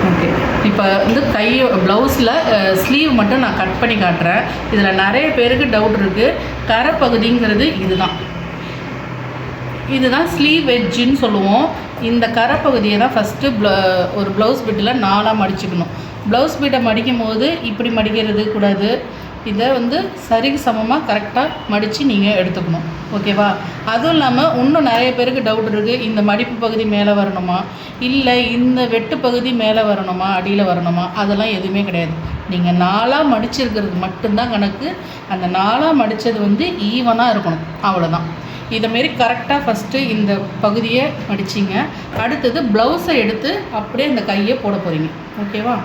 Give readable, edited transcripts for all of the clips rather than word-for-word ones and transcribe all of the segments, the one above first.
Okay, இப்போ வந்து கை ப்ளவுஸில் ஸ்லீவ் மட்டும் நான் கட் பண்ணி காட்டுறேன். இதில் நிறைய பேருக்கு டவுட் இருக்குது. கரை பகுதிங்கிறது இதுதான் ஸ்லீவ் எட்ஜுன்னு சொல்லுவோம். இந்த கரை பகுதியை தான் ஃபஸ்ட்டு ஒரு ப்ளவுஸ் பிட்டில் 4ஆக மடிச்சுக்கணும். ப்ளவுஸ் பிட்டை மடிக்கும் போது இப்படி மடிக்கிறது கூடாது. இதை வந்து சரிக்கு சமமாக கரெக்டாக மடித்து நீங்கள் எடுத்துக்கணும். ஓகேவா? அதுவும் இல்லாமல் இன்னும் நிறைய பேருக்கு டவுட் இருக்குது. இந்த மடிப்பு பகுதி மேலே வரணுமா, இல்லை இந்த வெட்டு பகுதி மேலே வரணுமா, அடியில் வரணுமா? அதெல்லாம் எதுவுமே கிடையாது. நீங்கள் 4ஆக மடிச்சிருக்கிறது மட்டும்தான் கணக்கு. அந்த 4ஆக மடித்தது வந்து ஈவனாக இருக்கணும், அவ்வளோதான். இதேமாரி கரெக்டாக ஃபஸ்ட்டு இந்த பகுதியை மடிச்சிங்க. அடுத்தது ப்ளவுஸை எடுத்து அப்படியே இந்த கையை போட போகிறீங்க. ஓகேவா?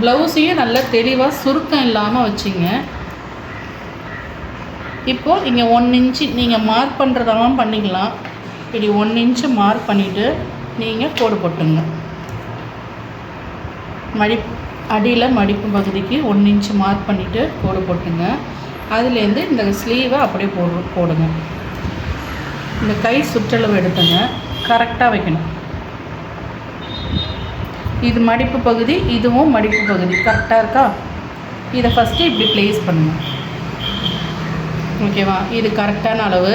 ப்ளவுஸையும் நல்லா தெளிவாக சுருக்கம் இல்லாமல் வச்சிங்க. இப்போது இங்கே 1 இன்ச்சு நீங்கள் மார்க் பண்ணுறதெல்லாம் பண்ணிக்கலாம். இப்படி 1 இன்ச்சு மார்க் பண்ணிவிட்டு நீங்கள் கோடு போட்டுங்க. அடியில் மடிப்பு பகுதிக்கு 1 இன்ச்சு மார்க் பண்ணிவிட்டு கோடு போட்டுங்க. அதுலேருந்து இந்த ஸ்லீவை அப்படியே போடுங்க. இந்த கை சுற்றளவு எடுத்துங்க. கரெக்டாக வைக்கணும். இது மடிப்பு பகுதி, இதுவும் மடிப்பு பகுதி கரெக்டாக இருக்கா? இதை ஃபஸ்ட்டு இப்படி ப்ளேஸ் பண்ணுங்கள். ஓகேவா? இது கரெக்டான அளவு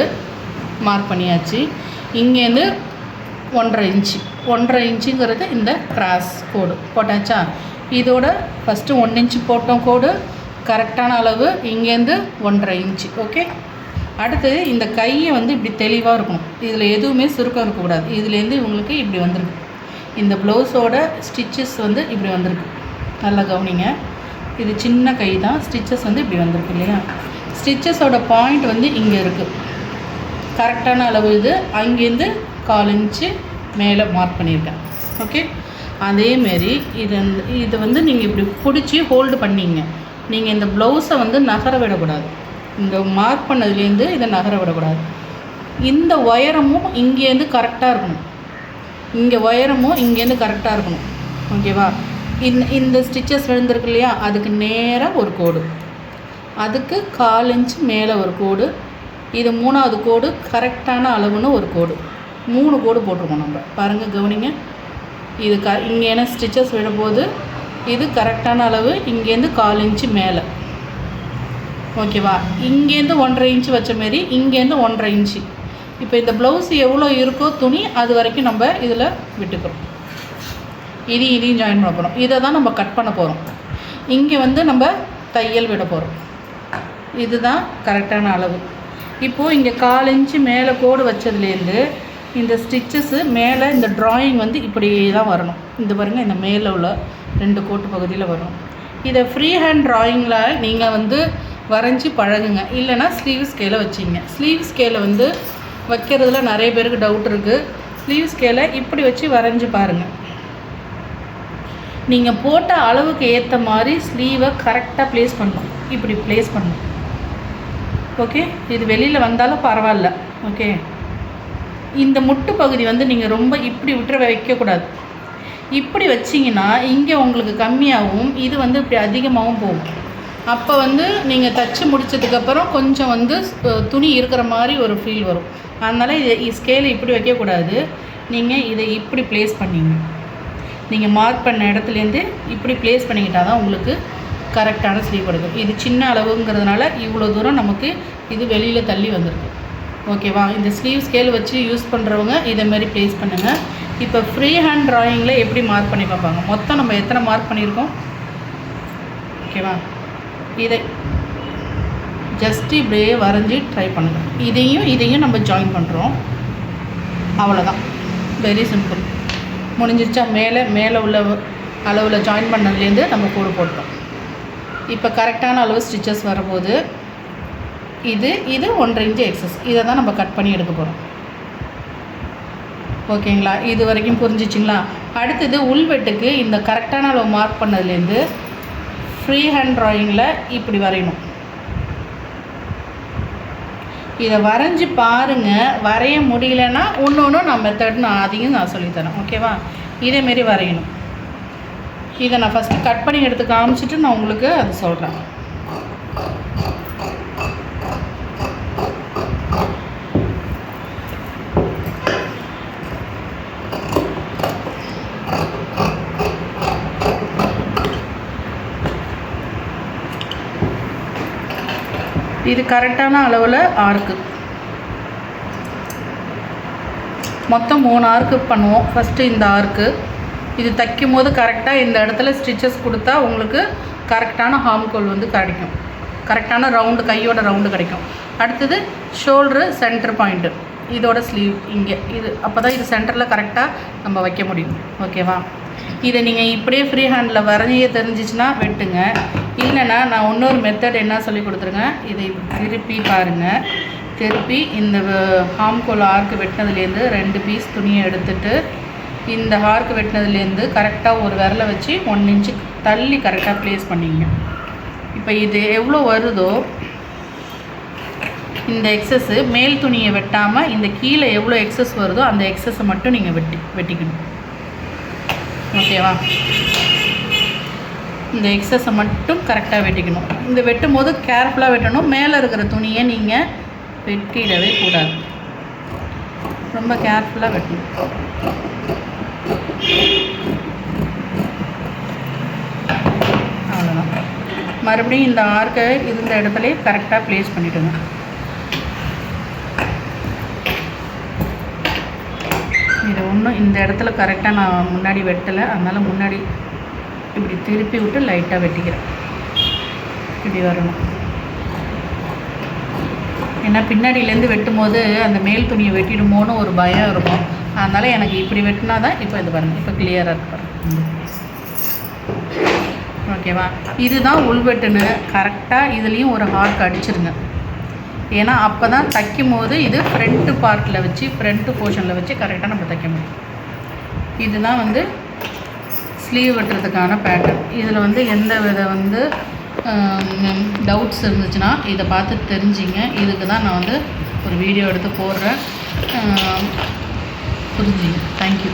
மார்க் பண்ணியாச்சு. இங்கேருந்து 1.5 இன்ச்சு 1.5 இன்ச்சுங்கிறது இந்த கிராஸ் கோடு போட்டாச்சா? இதோட ஃபஸ்ட்டு 1 இன்ச்சு போட்டோம் கோடு, கரெக்டான அளவு. இங்கேருந்து 1.5 இன்ச்சு. ஓகே. அடுத்தது இந்த கையை வந்து இப்படி தெளிவாக இருக்கணும். இதில் எதுவுமே சுருக்கம் இருக்கக்கூடாது. இதுலேருந்து இவங்களுக்கு இப்படி வந்திருக்கு. இந்த ப்ளவுஸோட ஸ்டிச்சஸ் வந்து இப்படி வந்திருக்கு. நல்லா கவனிங்க. இது சின்ன கை தான். ஸ்டிச்சஸ் வந்து இப்படி வந்திருக்கு இல்லையா? ஸ்டிச்சஸோட பாயிண்ட் வந்து இங்கே இருக்குது. கரெக்டான அளவு இது. அங்கேருந்து 1/4 இன்ச்சு மேலே மார்க் பண்ணியிருக்கேன். ஓகே. அதேமாரி இது வந்து நீங்கள் இப்படி பிடிச்சி ஹோல்டு பண்ணிங்க. நீங்கள் இந்த ப்ளவுஸை வந்து நகர விடக்கூடாது. இந்த மார்க் பண்ணதுலேருந்து இதை நகர விடக்கூடாது. இந்த உயரமும் இங்கேருந்து கரெக்டாக இருக்கணும். இங்கே உயரமும் இங்கேருந்து கரெக்டாக இருக்கணும். ஓகேவா? இந்த ஸ்டிச்சஸ் விழுந்திருக்கு இல்லையா? அதுக்கு நேராக ஒரு கோடு, அதுக்கு 1/4 இன்ச்சு மேலே ஒரு கோடு, இது 3ஆவது கோடு கரெக்டான அளவுன்னு ஒரு கோடு. 3 கோடு போட்டிருக்கோம் நம்ம. பாருங்கள், கவனிங்க. இது இங்கே என்ன ஸ்டிச்சஸ் விழும்போது இது கரெக்டான அளவு. இங்கேருந்து 1/4 இன்ச்சு மேலே. ஓகேவா? இங்கேருந்து 1.5 இன்ச்சு வச்ச மாரி இங்கேருந்து 1.5 இன்ச்சு. இப்போ இந்த ப்ளவுஸ் எவ்வளோ இருக்கோ துணி, அது வரைக்கும் நம்ம இதில் விட்டுக்கிறோம். இதையும் ஜாயின் பண்ண போகிறோம். இதை தான் நம்ம கட் பண்ண போகிறோம். இங்கே வந்து நம்ம தையல் விட போகிறோம். இதுதான் கரெக்டான அளவு. இப்போது இங்கே 1/4 இன்ச்சு மேலே கோடு வச்சதுலேருந்து இந்த ஸ்டிச்சஸ்ஸு மேலே இந்த ட்ராயிங் வந்து இப்படி தான் வரணும். இந்த பாருங்கள், இந்த மேலே உள்ள 2 கோட்டு பகுதியில் வரும். இதை ஃப்ரீ ஹேண்ட் ட்ராயிங்கில் நீங்கள் வந்து வரைஞ்சி பழகுங்க. இல்லைனா ஸ்லீவ் ஸ்கேலை வச்சிங்க. ஸ்லீவ் ஸ்கேலை வந்து வைக்கிறதுல நிறைய பேருக்கு டவுட் இருக்குது. ஸ்லீவ் ஸ்கேலை இப்படி வச்சு வரைஞ்சி பாருங்கள். நீங்கள் போட்ட அளவுக்கு ஏற்ற மாதிரி ஸ்லீவை கரெக்டாக ப்ளேஸ் பண்ணணும். இப்படி ப்ளேஸ் பண்ணணும். ஓகே. இது வெளியில் வந்தாலும் பரவாயில்ல. ஓகே. இந்த முட்டு பகுதி வந்து நீங்கள் ரொம்ப இப்படி விட்டு வைக்கக்கூடாது. இப்படி வச்சிங்கன்னா இங்கே உங்களுக்கு கம்மியாகவும் இது வந்து இப்படி அதிகமாகவும் போகும். அப்போ வந்து நீங்கள் தச்சு முடித்ததுக்கப்புறம் கொஞ்சம் வந்து துணி இருக்கிற மாதிரி ஒரு ஃபீல் வரும். அதனால் இது ஸ்கேலை இப்படி வைக்கக்கூடாது. நீங்கள் இதை இப்படி ப்ளேஸ் பண்ணிங்க. நீங்கள் மார்க் பண்ண இடத்துலேருந்து இப்படி ப்ளேஸ் பண்ணிக்கிட்டால் தான் உங்களுக்கு கரெக்டான ஸ்லீவ் கொடுக்கும். இது சின்ன அளவுங்கிறதுனால இவ்வளோ தூரம் நமக்கு இது வெளியில் தள்ளி வந்திருக்கு. ஓகேவா? இந்த ஸ்லீவ் ஸ்கேல் வச்சு யூஸ் பண்ணுறவங்க இதேமாரி ப்ளேஸ் பண்ணுங்கள். இப்போ ஃப்ரீ ஹேண்ட் ட்ராயிங்கில் எப்படி மார்க் பண்ணி பார்ப்பாங்க. மொத்தம் நம்ம எத்தனை மார்க் பண்ணியிருக்கோம்? ஓகேவா? இதை ஜஸ்ட்டு இப்படியே வரைஞ்சி ட்ரை பண்ணுங்கள். இதையும் நம்ம ஜாயின் பண்ணுறோம். அவ்வளோதான். Very simple. முடிஞ்சிருச்சா? மேலே உள்ள அளவில் ஜாயின் பண்ணதுலேருந்து நம்ம கோடு போட்டோம். இப்போ கரெக்டான அளவு ஸ்டிச்சஸ் வரும்போது இது 1.5 இன்ச்சு எக்ஸஸ். இதை தான் நம்ம கட் பண்ணி எடுக்க போகிறோம். ஓகேங்களா? இது வரைக்கும் புரிஞ்சிச்சிங்களா? அடுத்தது உள்வெட்டுக்கு இந்த கரெக்டான அளவு மார்க் பண்ணதுலேருந்து ஃப்ரீ ஹேண்ட் ட்ராயிங்கில் இப்படி வரையணும். இதை வரைஞ்சி பாருங்கள். வரைய முடியலன்னா ஒன்று நான் மெத்தட் அதையும் நான் சொல்லித்தரேன். ஓகேவா? இதேமாரி வரையணும். இதை நான் ஃபஸ்ட்டு கட் பண்ணி எடுத்து காமிச்சிட்டு நான் உங்களுக்கு அது சொல்கிறேன். இது கரெக்டான அளவில் ஆர்க்கு. மொத்தம் 3 ஆர்க்கு பண்ணுவோம். ஃபஸ்ட்டு இந்த ஆர்க்கு இது தைக்கும் போது கரெக்டாக இந்த இடத்துல ஸ்டிச்சஸ் கொடுத்தா உங்களுக்கு கரெக்டான ஹார்ம்கோல் வந்து கிடைக்கும். கரெக்டான ரவுண்டு, கையோட ரவுண்டு கிடைக்கும். அடுத்தது ஷோல்ட்ரு சென்டர் பாயிண்ட்டு, இதோட ஸ்லீவ் இங்கே, இது அப்போ தான் இது சென்டரில் கரெக்டாக நம்ம வைக்க முடியும். ஓகேவா? இதை நீங்கள் இப்படியே ஃப்ரீ ஹேண்டில் வரைய தெரிஞ்சிச்சுன்னா வெட்டுங்க. இல்லைன்னா நான் இன்னொரு மெத்தட் என்ன சொல்லி கொடுத்துருங்க. இதை திருப்பி பாருங்கள். திருப்பி இந்த ஹார்ம்கோல் ஆர்க்கு வெட்டினதுலேருந்து 2 பீஸ் துணியை எடுத்துகிட்டு இந்த ஆர்க்கு வெட்டினதுலேருந்து கரெக்டாக ஒரு விரலை வச்சு 1 இன்ச்சு தள்ளி கரெக்டாக ப்ளேஸ் பண்ணிங்க. இப்போ இது எவ்வளோ வருதோ இந்த எக்ஸஸ்ஸு மேல் துணியை வெட்டாமல் இந்த கீழே எவ்வளோ எக்ஸஸ் வருதோ அந்த எக்ஸஸை மட்டும் நீங்கள் வெட்டிக்கணும். ஓகேவா? இந்த எக்ஸஸை மட்டும் கரெக்டாக வெட்டிக்கணும். இந்த வெட்டும் போது கேர்ஃபுல்லாக வெட்டணும். மேலே இருக்கிற துணியை நீங்கள் வெட்டிடவே கூடாது. ரொம்ப கேர்ஃபுல்லாக வெட்டணும். அவ்வளோதான். மறுபடியும் இந்த ஆர்க்கை இந்த இடத்துல கரெக்டாக ப்ளேஸ் பண்ணிவிடுங்க. இது ஒன்றும் இந்த இடத்துல கரெக்டாக நான் முன்னாடி வெட்டலை, அதனால் முன்னாடி இப்படி திருப்பி விட்டு லைட்டாக வெட்டிக்கிறேன். இப்படி வரணும். ஏன்னா பின்னாடியிலேருந்து வெட்டும் போது அந்த மேல் துணியை வெட்டிடுமோன்னு ஒரு பயம் இருக்கும். அதனால் எனக்கு இப்படி வெட்டினா தான் இப்போ இது பாருங்கள், இப்போ கிளியராக இருக்கு பாருங்கள். ஓகேவா? இதுதான் உள்வெட்டுன்னு கரெக்டாக இதுலேயும் ஒரு ஹார்க் அடிச்சிருங்க. ஏன்னா அப்போ தான் தைக்கும் போது இது ஃப்ரண்ட்டு பார்ட்டில் வச்சு, ஃப்ரண்ட்டு போர்ஷனில் வச்சு கரெக்டாக நம்ம தைக்க முடியும். இதுதான் வந்து ஸ்லீவ் வெட்டுறதுக்கான பேட்டர்ன். இதில் வந்து எந்த வித வந்து டவுட்ஸ் இருந்துச்சுன்னா இதை பார்த்து தெரிஞ்சிங்க. இதுக்கு தான் நான் வந்து ஒரு வீடியோ எடுத்து போடுறேன். புரிஞ்சுங்க. தேங்க்யூ.